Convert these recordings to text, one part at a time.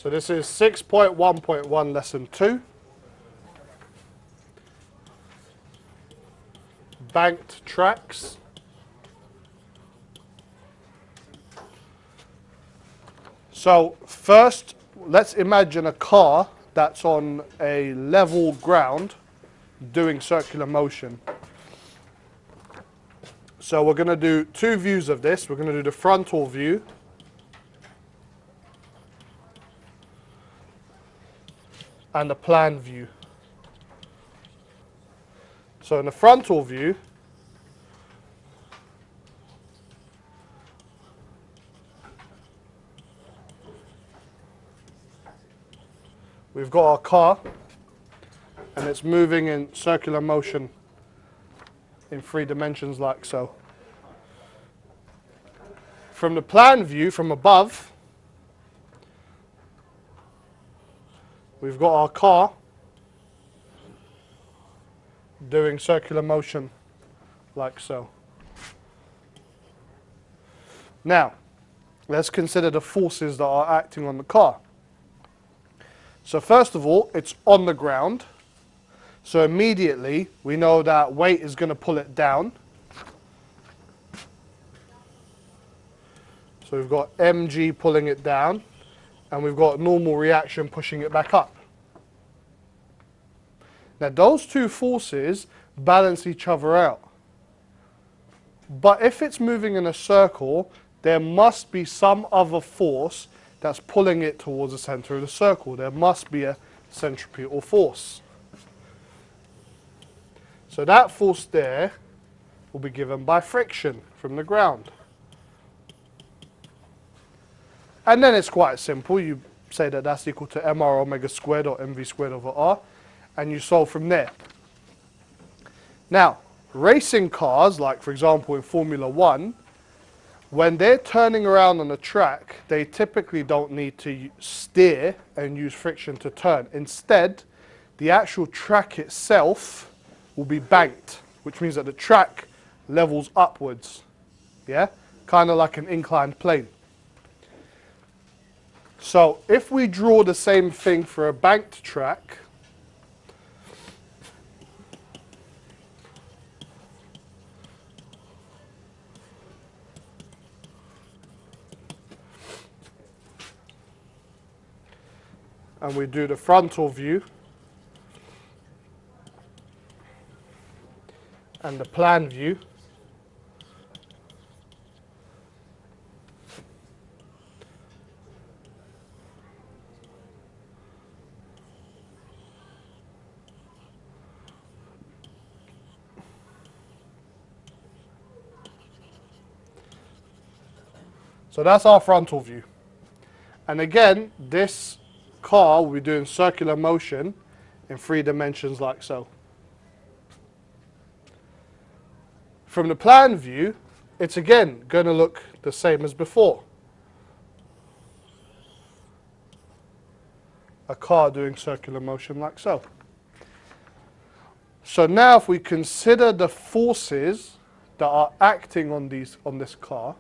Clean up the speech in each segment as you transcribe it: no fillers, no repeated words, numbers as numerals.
So this is 6.1.1 lesson 2. Banked tracks. So first, let's imagine a car that's on a level ground doing circular motion. So we're going to do two views of this. We're going to do the frontal view and the plan view. So in the frontal view, we've got our car and it's moving in circular motion in 3 dimensions like so. From the plan view, from above, we've got our car doing circular motion like so. Now, let's consider the forces that are acting on the car. So first of all, it's on the ground. So immediately, we know that weight is going to pull it down. So we've got mg pulling it down, and we've got normal reaction pushing it back up. Now those two forces balance each other out. But if it's moving in a circle, there must be some other force that's pulling it towards the center of the circle. There must be a centripetal force. So that force there will be given by friction from the ground. And then it's quite simple. You say that that's equal to mr omega squared or mv squared over r, and you solve from there. Now, racing cars, like for example in Formula 1, when they're turning around on the track, they typically don't need to steer and use friction to turn. Instead, the actual track itself will be banked, which means that the track levels upwards. Yeah? Kind of like an inclined plane. So if we draw the same thing for a banked track, and we do the frontal view and the plan view, so that's our frontal view. And again, this car will be doing circular motion in 3 dimensions like so. From the plan view, it's again going to look the same as before. A car doing circular motion like so. So now if we consider the forces that are acting on this car,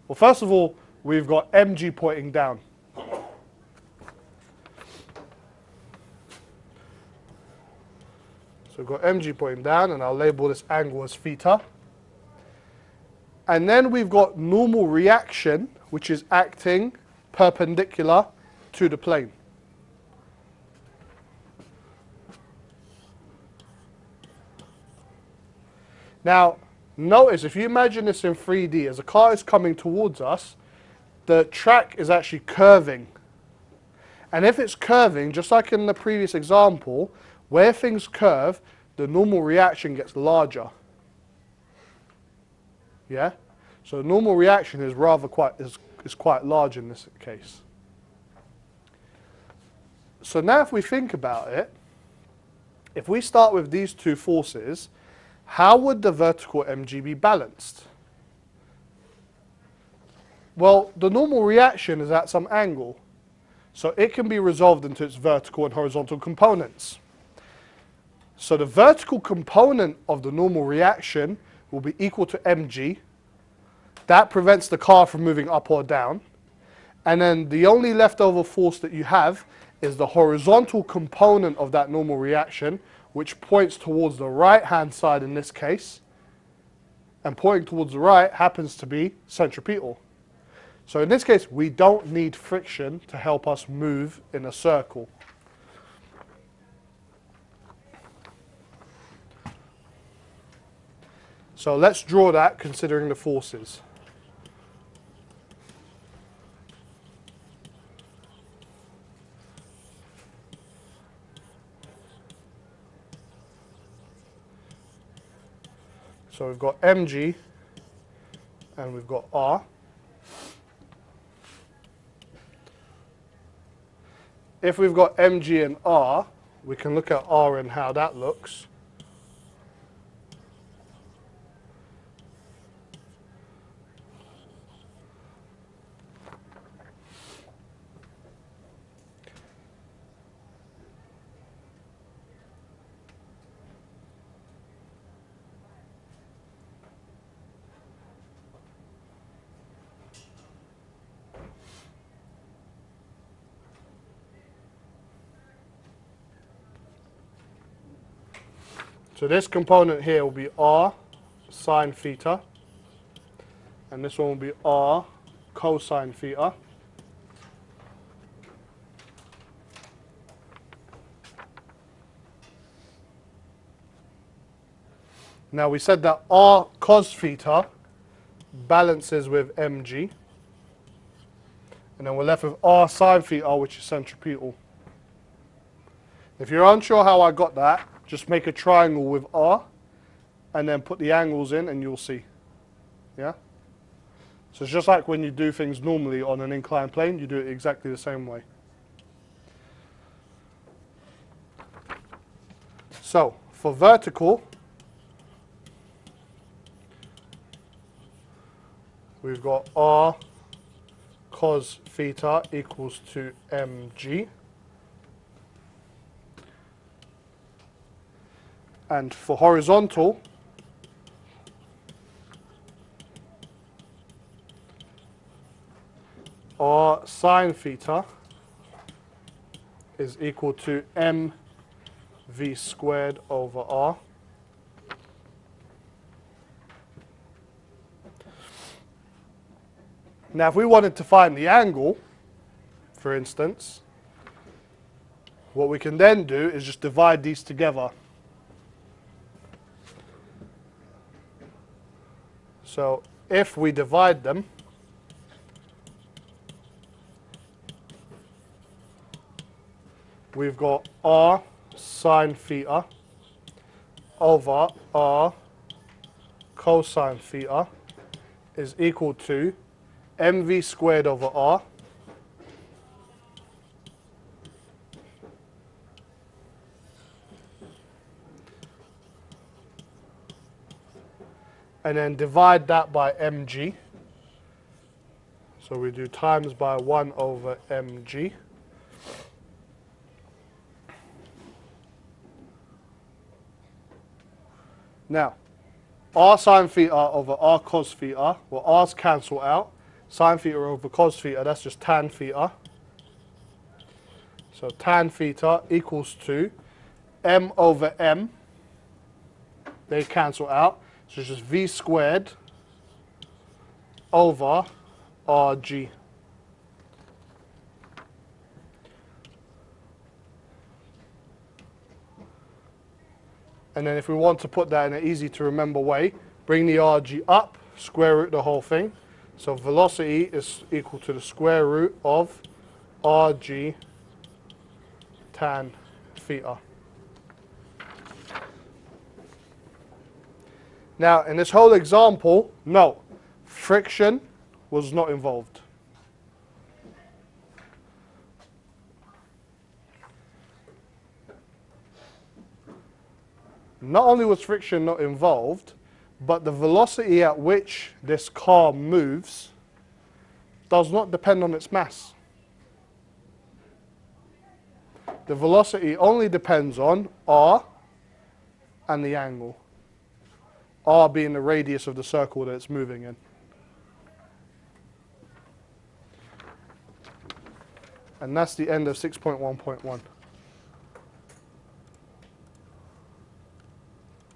well, first of all, we've got mg pointing down. So we've got mg pointing down, and I'll label this angle as theta. And then we've got normal reaction, which is acting perpendicular to the plane. Now, notice, if you imagine this in 3D, as a car is coming towards us, the track is actually curving. And if it's curving, just like in the previous example, where things curve, the normal reaction gets larger. Yeah? So normal reaction is quite large in this case. So now if we think about it, if we start with these two forces, how would the vertical mg be balanced? Well, the normal reaction is at some angle, so it can be resolved into its vertical and horizontal components. So the vertical component of the normal reaction will be equal to mg. That prevents the car from moving up or down. And then the only leftover force that you have is the horizontal component of that normal reaction, which points towards the right-hand side in this case. And pointing towards the right happens to be centripetal. So in this case, we don't need friction to help us move in a circle. So let's draw that considering the forces. So we've got mg and we've got r. If we've got mg and r, we can look at r and how that looks. So this component here will be r sine theta, and this one will be r cosine theta. Now we said that r cos theta balances with mg, and then we're left with r sine theta, which is centripetal. If you're unsure how I got that, just make a triangle with r, and then put the angles in, and you'll see. Yeah? So it's just like when you do things normally on an inclined plane, you do it exactly the same way. So for vertical, we've got r cos theta equals to mg. And for horizontal, r sine theta is equal to mv squared over r. Now if we wanted to find the angle, for instance, what we can then do is just divide these together. So if we divide them, we've got r sine theta over r cosine theta is equal to mv squared over r and then divide that by mg. So we do times by 1 over mg. Now, r sine theta over r cos theta, well, r's cancel out. Sine theta over cos theta, that's just tan theta. So tan theta equals to m over m. They cancel out. So it's just v squared over rg. And then if we want to put that in an easy to remember way, bring the rg up, square root the whole thing. So velocity is equal to the square root of rg tan theta. Now, in this whole example, no, friction was not involved. Not only was friction not involved, but the velocity at which this car moves does not depend on its mass. The velocity only depends on r and the angle. R being the radius of the circle that it's moving in. And that's the end of 6.1.1.